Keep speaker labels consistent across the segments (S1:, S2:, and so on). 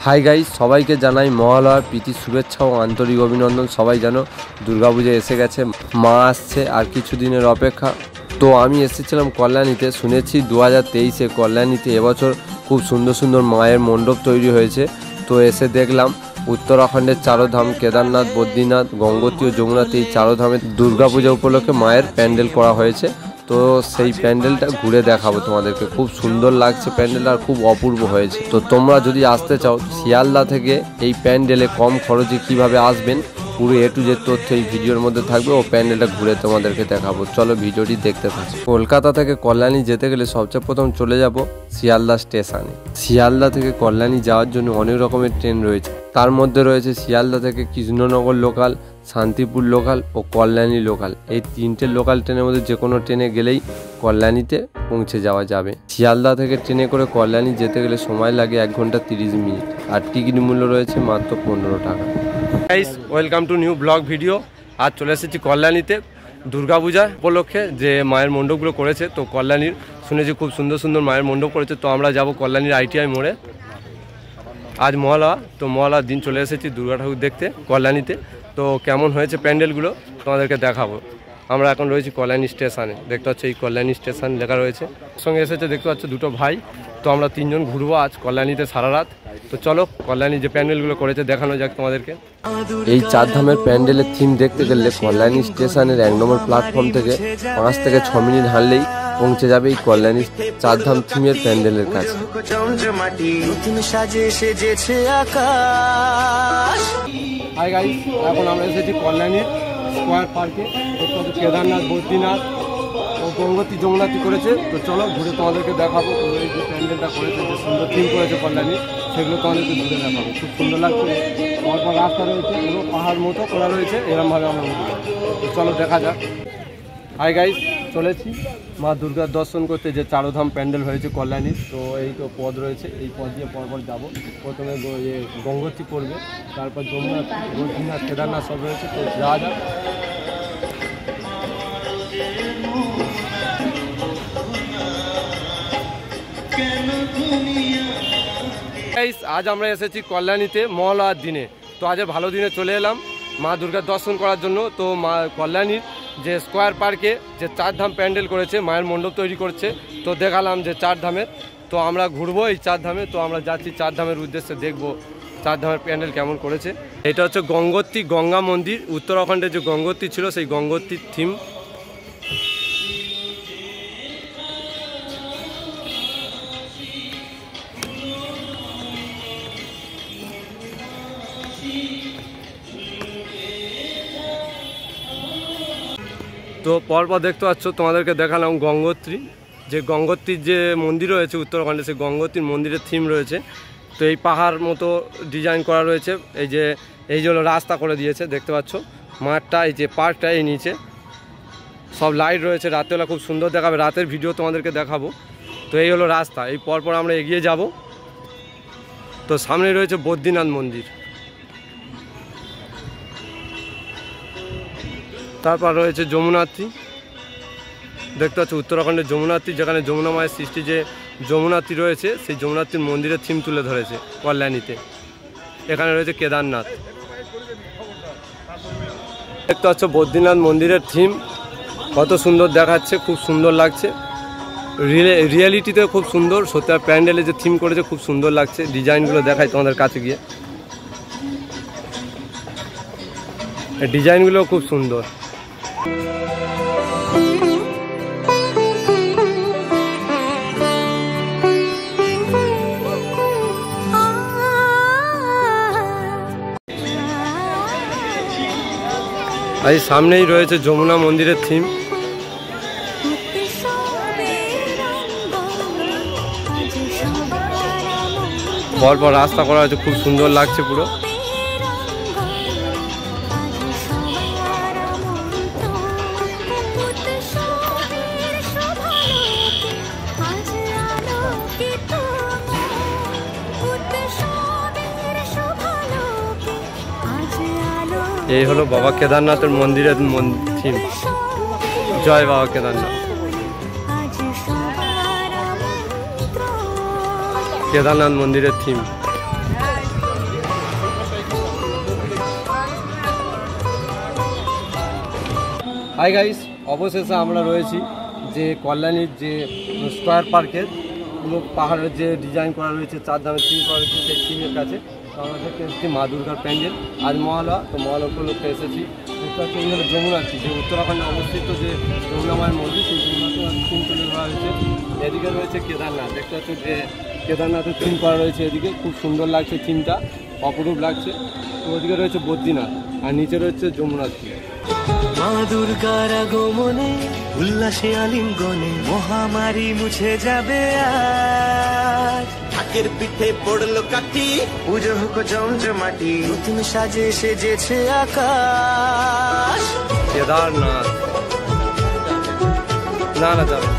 S1: Hi guys, সবাইকে জানাই মহালয়ার প্রীতি শুভেচ্ছা ও আন্তরিক অভিনন্দন। সবাই জানো দুর্গাপূজা এসে গেছে, মা আসছে আর কিছুদিনের অপেক্ষা। তো আমি এসেছিলাম কল্যাণীতে, শুনেছি 2023-এ কল্যাণীতে এবছর খুব সুন্দর সুন্দর মায়ের মণ্ডপ তৈরি হয়েছে। তো এসে দেখলাম উত্তরাখণ্ডের চারধাম কেদারনাথ, বদ্রীনাথ, গঙ্গোত্রী ও যমুনাতে এই চারধামে দুর্গাপূজা উপলক্ষে মায়ের প্যান্ডেল করা হয়েছে। তো সেই প্যান্ডেলটা ঘুরে দেখাবো তোমাদেরকে। খুব সুন্দর লাগছে প্যান্ডেলটা আর খুব অপূর্ব হয়েছে। তো তোমরা যদি আসতে চাও শিয়ালদা থেকে এই প্যান্ডেলে কম খরচে কিভাবে আসবেন পুরো A to Z তথ্য এই ভিডিওর মধ্যে থাকবে ও প্যান্ডেলটা ঘুরে তোমাদেরকে দেখাবো। চলো ভিডিওটি দেখতে থাকো। কলকাতা থেকে কল্যাণী যেতে গেলে সবচেয়ে প্রথম চলে যাব শিয়ালদা স্টেশনে। শিয়ালদা থেকে কল্যাণী যাওয়ার জন্য অনেক রকমের ট্রেন রয়েছে, তার মধ্যে রয়েছে শিয়ালদা থেকে কৃষ্ণনগর লোকাল, শান্তিপুর লোকাল ও কল্যাণী লোকাল। এই তিনটে লোকাল ট্রেনের মধ্যে যে কোনো ট্রেনে গেলেই কল্যাণীতে পৌঁছে যাওয়া যাবে। শিয়ালদা থেকে ট্রেনে করে কল্যাণী যেতে গেলে সময় লাগে 1 ঘন্টা 30 মিনিট আর টিকিট মূল্য রয়েছে মাত্র 15 টাকা। Guys, welcome to new blog video. আজ চলে এসেছি কল্যাণীতে দুর্গাপূজা উপলক্ষে যে মায়ের মণ্ডপগুলো করেছে। তো কল্যাণীর শুনেছি খুব সুন্দর সুন্দর মায়ের মণ্ডপ করেছে। তো আমরা যাব কল্যাণীর ITI মোড়ে। আজ মহালয়া, তো মহালয়ার দিন চলে এসেছি দুর্গা ঠাকুর দেখতে কল্যাণীতে। তো কেমন হয়েছে প্যান্ডেলগুলো তোমাদেরকে দেখাবো। আমরা এখন রয়েছি কল্যাণী স্টেশনে, দেখতে পাচ্ছ এই কল্যাণী স্টেশন লেখা রয়েছে। সঙ্গে এসেছে দেখতে পাচ্ছ দুটো ভাই। তো আমরা 3 জন ঘুরবো আজ কল্যাণীতে সারা রাত। তো চলো কল্যাণী যে প্যান্ডেলগুলো করেছে দেখানো যাক তোমাদেরকে। এই চারধামের প্যান্ডেলের থিম দেখতে গেলে কল্যাণী স্টেশনের 1 নম্বর প্ল্যাটফর্ম থেকে 5 থেকে 6 মিনিট হাঁটলেই পৌঁছে যাবে এই কল্যাণী চারধাম থিমের প্যান্ডেলের কাছে। হাই গাইস, এখন আমরা এসেছি কল্যাণীর স্কোয়ার পার্কে। কেদারনাথ, বদ্রীনাথ ও গঙ্গোত্রী যমুনাত্রী করেছে। তো চলো ঘুরে তোমাদেরকে দেখাবো এই যে প্যান্ডেলটা করেছে, যে সুন্দর থিম করেছে কল্যাণী, সেগুলো তোমাদেরকে ঘুরে দেখাবো। খুব সুন্দর লাগছে। পরপর রাস্তা রয়েছে, পুরো পাহাড় মতো করা রয়েছে, এরমভাবে আমরা উঠবো। তো চলো দেখা যাক। হাই গাইস, চলেছি মা দুর্গার দর্শন করতে যে চারধাম প্যান্ডেল হয়েছে কল্যাণীর। তো এই তো পদ রয়েছে, এই পদ দিয়ে পরপর যাবো। প্রথমে গঙ্গোত্রী পড়বে, তারপর যমুনা, বদ্রীনাথ, কেদারনাথ সব রয়েছে। তো যাওয়া যাক। আজ আমরা এসেছি কল্যাণীতে মহালয়ার দিনে। তো আজ ভালো দিনে চলে এলাম মা দুর্গার দর্শন করার জন্য। তো মা কল্যাণীর যে স্কোয়ার পার্কে যে চারধাম প্যান্ডেল করেছে, মায়ের মণ্ডপ তৈরি করছে। তো দেখালাম যে চারধামের। তো আমরা ঘুরবো এই চারধামে। তো আমরা যাচ্ছি চারধামের উদ্দেশ্যে, দেখবো চারধামের প্যান্ডেল কেমন করেছে। এটা হচ্ছে গঙ্গোত্রী গঙ্গা মন্দির। উত্তরাখণ্ডের যে গঙ্গোত্রী ছিল সেই গঙ্গোত্রীর থিম। তো পরপর দেখতে পাচ্ছ, তোমাদেরকে দেখালাম গঙ্গোত্রী, যে গঙ্গোত্রীর যে মন্দির রয়েছে উত্তরাখণ্ডে, সেই গঙ্গোত্রীর মন্দিরের থিম রয়েছে। তো এই পাহাড় মতো ডিজাইন করা রয়েছে। এই যে রাস্তা করে দিয়েছে, দেখতে পাচ্ছ মাঠটা, এই যে পার্কটা, এই নিচে সব লাইট রয়েছে। রাতেরবেলা খুব সুন্দর দেখাবে, রাতের ভিডিও তোমাদেরকে দেখাবো। তো এই হলো রাস্তা, এই পরপর আমরা এগিয়ে যাব। তো সামনে রয়েছে বদ্রীনাথ মন্দির, তারপর রয়েছে যমুনাত্রী। দেখতে পাচ্ছ উত্তরাখণ্ডের যমুনাত্রী, যেখানে যমুনা মায়ের সৃষ্টি যে যমুনাত্রী রয়েছে, সেই যমুনাত্রীর মন্দিরের থিম তুলে ধরেছে কল্যাণীতে। এখানে রয়েছে কেদারনাথ। দেখতে পাচ্ছ বদ্রীনাথ মন্দিরের থিম কত সুন্দর দেখাচ্ছে, খুব সুন্দর লাগছে। রিয়েলিটিতে খুব সুন্দর, সত্যি প্যান্ডেলে যে থিম করেছে খুব সুন্দর লাগছে। ডিজাইনগুলো দেখাই তোমাদের কাছে গিয়ে, ডিজাইনগুলো খুব সুন্দর। আর এই সামনেই রয়েছে যমুনা মন্দিরের থিম। পরপর রাস্তা করা হয়েছে, খুব সুন্দর লাগছে পুরো। এই হলো বাবা কেদারনাথের মন্দিরের থিম। জয় বাবা কেদারনাথ। কেদারনাথ মন্দিরের থিম। হাই গাইস, অবশেষে আমরা রয়েছি যে কল্যাণীর যে স্কোয়ার পার্কের পুরো পাহাড়ের যে ডিজাইন করা রয়েছে, চারধামের থিম করা রয়েছে, সেই থিমের কাছে। তো আমরা দেখতে এসেছি মা দুর্গার প্যান্ডেল। আজ মহালয়া, তো মহালয়া উপলক্ষে এসেছি। দেখতে পাচ্ছি এই হলো যমুনাত্রী, যে উত্তরাখণ্ডে অবস্থিত যে যমুনা মায়ের মন্দির, সেই যমুনার থিম তুলে ধরা হয়েছে। এদিকে রয়েছে কেদারনাথ, দেখতে পাচ্ছি যে কেদারনাথের থিম করা রয়েছে। এদিকে খুব সুন্দর লাগছে, থিমটা অপরূপ লাগছে। তো ওদিকে রয়েছে বদ্রীনাথ, আর নিচে রয়েছে যমুনাত্রী।
S2: মা দুর্গার আগমনে উল্লাসে আলিঙ্গনে মহামারী মুছে যাবে আজ। ঢাকের পিঠে পড়লো কাঠি, পুজো হোক জমজমাটি, নতুন সাজে সেজেছে আকাশ।
S1: কেদারনাথ না যাবে।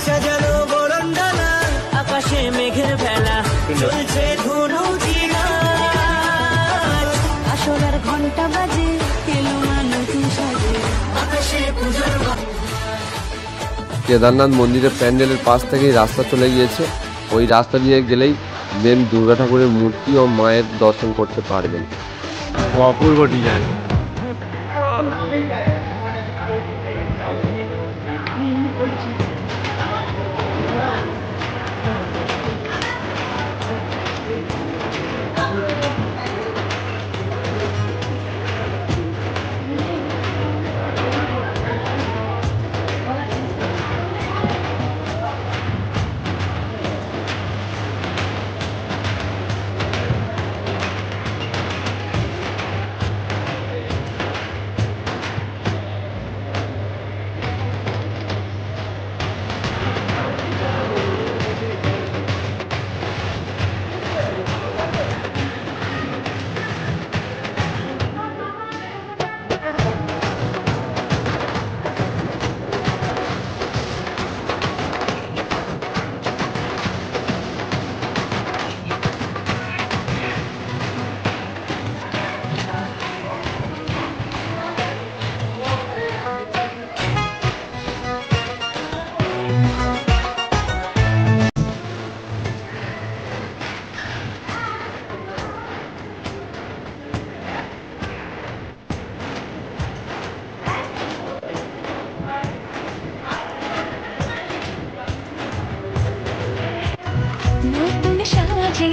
S2: সাজানো বরণডালা, আকাশে মেঘের ভেলা, চলছে ধনু জিনাজ। আসলার ঘন্টা বাজে, এলো নতুন সাজে, আকাশে পূজার।
S1: কেদারনাথ মন্দিরের প্যান্ডেলের পাশ থেকেই রাস্তা চলে গিয়েছে। ওই রাস্তা দিয়ে গেলেই মেন দুর্গা ঠাকুরের মূর্তি ও মায়ের দর্শন করতে পারবেন। অপূর্ব ডিজাইন।
S3: নতুন সাজে